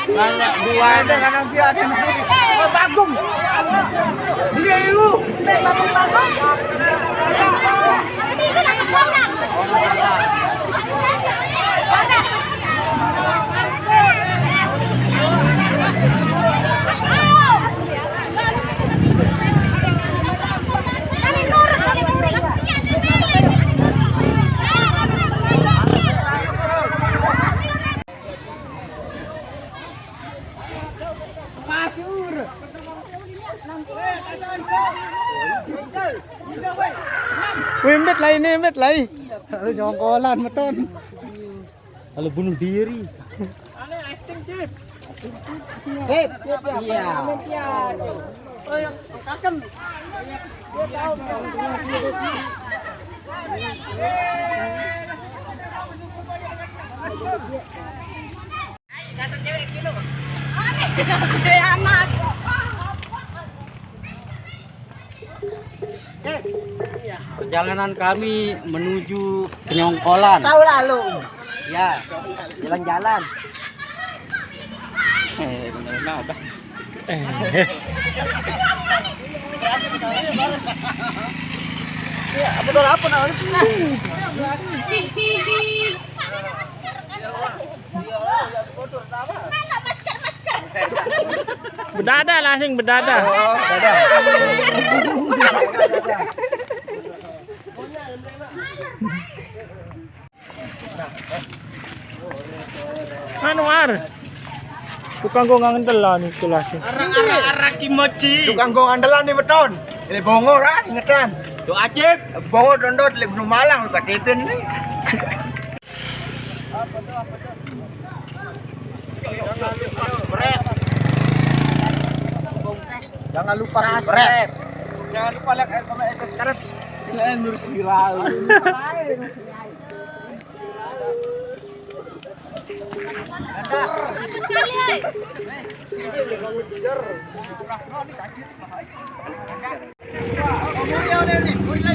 banyak dua dengan si ada bagum dia itu bagum Wimbet lain, wimbet lain. Lalu nyongkolan beton. Lalu bunuh diri. Aneh acting sih. Iya. Oh yang kaken. Dia tahu. Kata cewek kilo. Gede anak. Perjalanan kami menuju Penyongkolan. Tahu lalu. Ya, jalan-jalan. Benar ada. Ya, betul apa namanya? Berdada langsung berdada. Oh, berdada. Anuar. Tukang go ngandelan nih kelasnya. Arah kimochi. Tukang go ngandelan nih beton. Ile bongo ra ingetan. Tuh Acip, bongo dondot le Gunung Malang lu katipin nih. Jangan lupa subscribe. Jangan lupa like sama subscribe. Kalian nur sirau. Ada.